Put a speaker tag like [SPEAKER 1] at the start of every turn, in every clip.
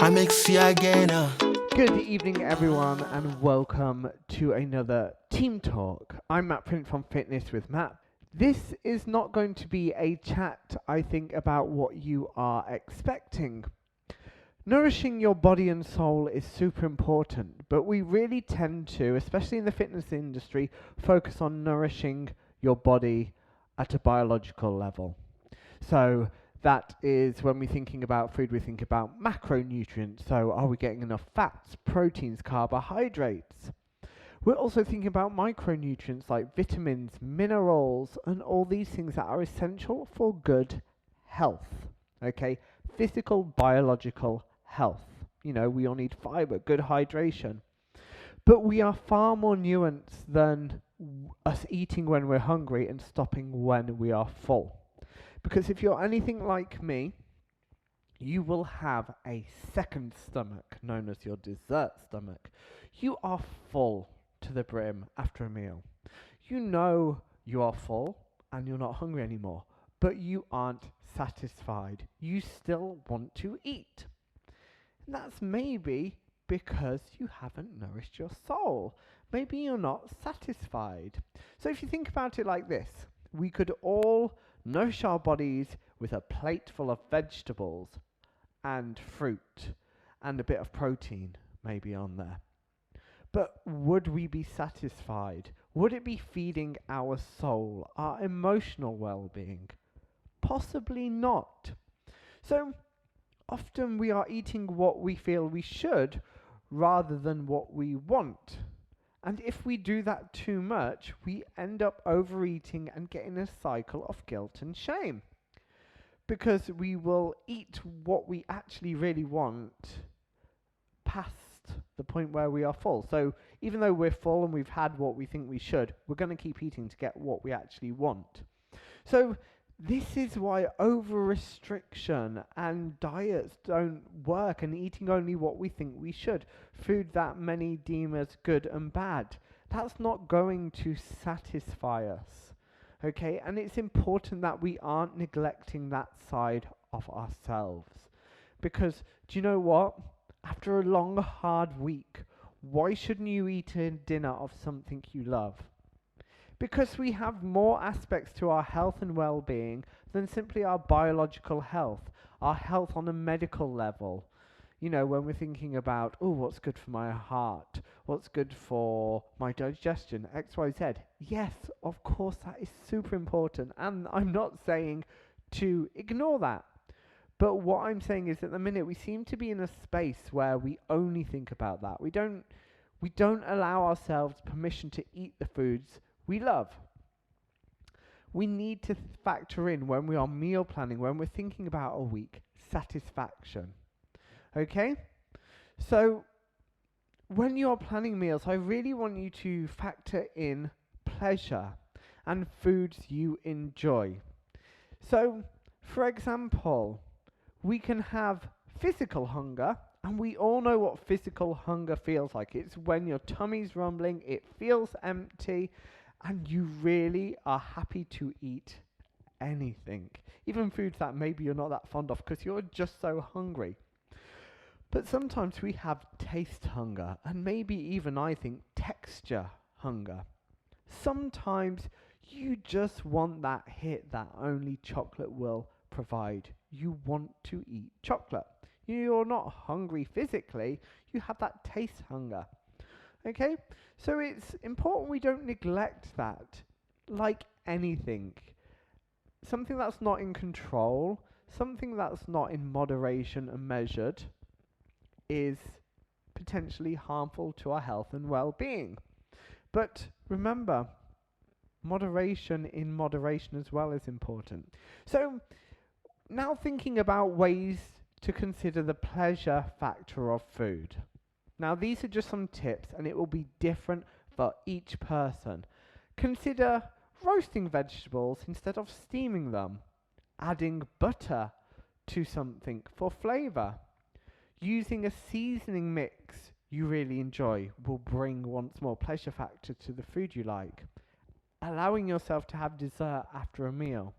[SPEAKER 1] I mix you again.
[SPEAKER 2] Good evening, everyone, and welcome to another Team Talk. I'm Matt Prince from Fitness with Matt. This is not going to be a chat, I think, about what you are expecting. Nourishing your body and soul is super important, but we really tend to, especially in the fitness industry, focus on nourishing your body at a biological level. So that is when we're thinking about food, we think about macronutrients. So are we getting enough fats, proteins, carbohydrates? We're also thinking about micronutrients like vitamins, minerals, and all these things that are essential for good health. Okay, physical, biological health. You know, we all need fiber, good hydration. But we are far more nuanced than us eating when we're hungry and stopping when we are full. Because if you're anything like me, you will have a second stomach, known as your dessert stomach. You are full to the brim after a meal. You know you are full and you're not hungry anymore, but you aren't satisfied. You still want to eat. And that's maybe because you haven't nourished your soul. Maybe you're not satisfied. So if you think about it like this, we could all nourish our bodies with a plate full of vegetables and fruit and a bit of protein maybe on there. But would we be satisfied? Would it be feeding our soul, our emotional well-being? Possibly not. So often we are eating what we feel we should rather than what we want. And if we do that too much, we end up overeating and get in a cycle of guilt and shame. Because we will eat what we actually really want past the point where we are full. So even though we're full and we've had what we think we should, we're going to keep eating to get what we actually want. So this is why over-restriction and diets don't work, and eating only what we think we should. Food that many deem as good and bad. That's not going to satisfy us. Okay? And it's important that we aren't neglecting that side of ourselves. Because, do you know what? After a long, hard week, why shouldn't you eat a dinner of something you love? Because we have more aspects to our health and well-being than simply our biological health, our health on a medical level. You know, when we're thinking about, oh, what's good for my heart? What's good for my digestion? X, Y, Z. Yes, of course, that is super important. And I'm not saying to ignore that. But what I'm saying is at the minute we seem to be in a space where we only think about that. We don't allow ourselves permission to eat the foods we love. We need to factor in when we are meal planning, when we're thinking about a week, satisfaction. Okay? So when you're planning meals, I really want you to factor in pleasure and foods you enjoy. So, for example, we can have physical hunger, and we all know what physical hunger feels like. It's when your tummy's rumbling, it feels empty, and you really are happy to eat anything. Even foods that maybe you're not that fond of because you're just so hungry. But sometimes we have taste hunger, and maybe even I think texture hunger. Sometimes you just want that hit that only chocolate will provide. You want to eat chocolate. You're not hungry physically, you have that taste hunger. Okay? So it's important we don't neglect that. Like anything. Something that's not in control, something that's not in moderation and measured, is potentially harmful to our health and well-being. But remember, moderation in moderation as well is important. So now thinking about ways to consider the pleasure factor of food. Now these are just some tips, and it will be different for each person. Consider roasting vegetables instead of steaming them. Adding butter to something for flavor. Using a seasoning mix you really enjoy will bring once more pleasure factor to the food you like. Allowing yourself to have dessert after a meal.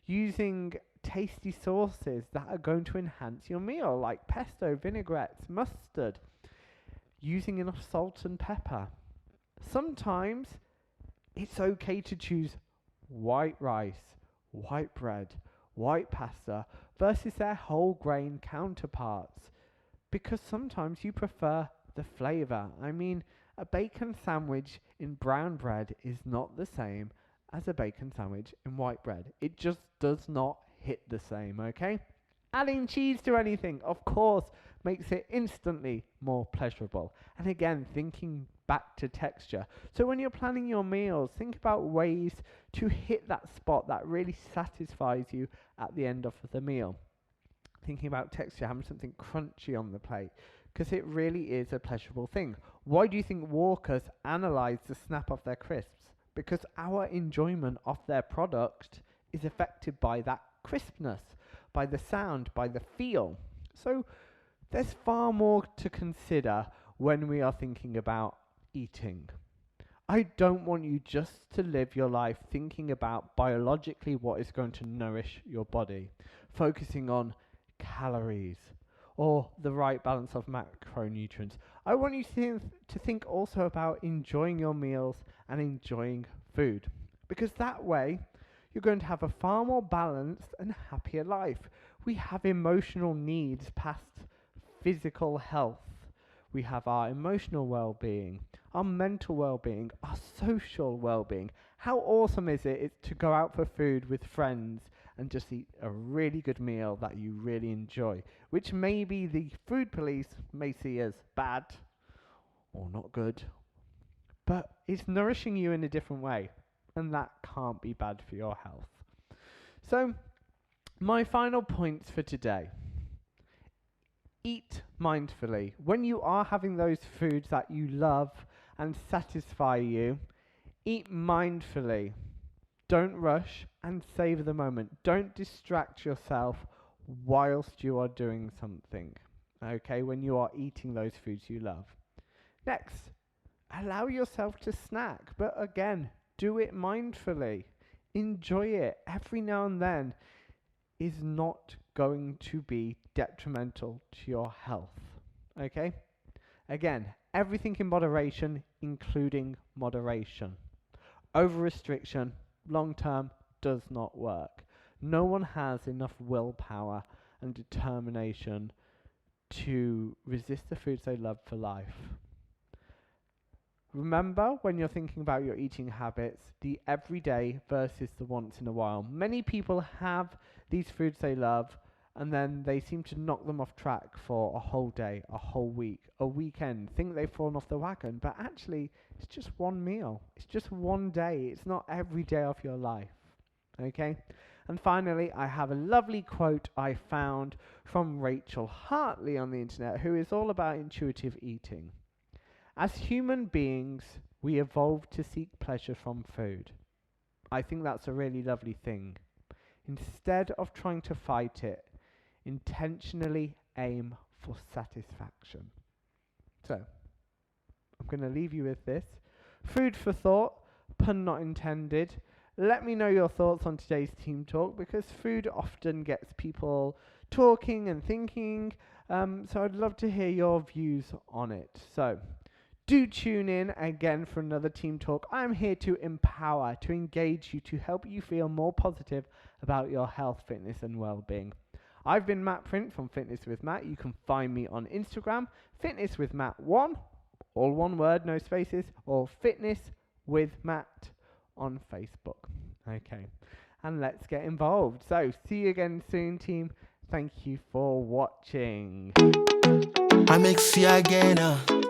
[SPEAKER 2] Using tasty sauces that are going to enhance your meal, like pesto, vinaigrettes, mustard, using enough salt and pepper. Sometimes it's okay to choose white rice, white bread, white pasta versus their whole grain counterparts, because sometimes you prefer the flavour. I mean, a bacon sandwich in brown bread is not the same as a bacon sandwich in white bread. It just does not hit the same, okay? Adding cheese to anything, of course, makes it instantly more pleasurable. And again, thinking back to texture. So when you're planning your meals, think about ways to hit that spot that really satisfies you at the end of the meal. Thinking about texture, having something crunchy on the plate, because it really is a pleasurable thing. Why do you think walkers analyze the snap of their crisps? Because our enjoyment of their product is affected by that crispness, by the sound, by the feel. So there's far more to consider when we are thinking about eating. I don't want you just to live your life thinking about biologically what is going to nourish your body, focusing on calories or the right balance of macronutrients. I want you to think also about enjoying your meals and enjoying food, because that way you're going to have a far more balanced and happier life. We have emotional needs past physical health. We have our emotional well-being, our mental well-being, our social well-being. How awesome is it to go out for food with friends and just eat a really good meal that you really enjoy, which maybe the food police may see as bad or not good, but it's nourishing you in a different way, and that can't be bad for your health. So, my final points for today. Eat mindfully. When you are having those foods that you love and satisfy you, eat mindfully. Don't rush and savor the moment. Don't distract yourself whilst you are doing something, okay, when you are eating those foods you love. Next, allow yourself to snack, but again, do it mindfully. Enjoy it. Every now and then is not going to be detrimental to your health, okay? Again, everything in moderation, including moderation. Over-restriction, long-term, does not work. No one has enough willpower and determination to resist the foods they love for life. Remember, when you're thinking about your eating habits, the everyday versus the once in a while. Many people have these foods they love, and then they seem to knock them off track for a whole day, a whole week, a weekend, think they've fallen off the wagon, but actually it's just one meal. It's just one day. It's not every day of your life. Okay? And finally, I have a lovely quote I found from Rachel Hartley on the internet, who is all about intuitive eating. As human beings, we evolved to seek pleasure from food. I think that's a really lovely thing. Instead of trying to fight it, intentionally aim for satisfaction. So, I'm going to leave you with this. Food for thought, pun not intended. Let me know your thoughts on today's Team Talk, because food often gets people talking and thinking. So I'd love to hear your views on it. So, do tune in again for another Team Talk. I'm here to empower, to engage you, to help you feel more positive about your health, fitness, and well-being. I've been Matt Print from Fitness with Matt. You can find me on Instagram, Fitness with Matt 1, all one word, no spaces, or Fitness with Matt on Facebook. Okay, and let's get involved. So, see you again soon, team. Thank you for watching.
[SPEAKER 1] I mix you again.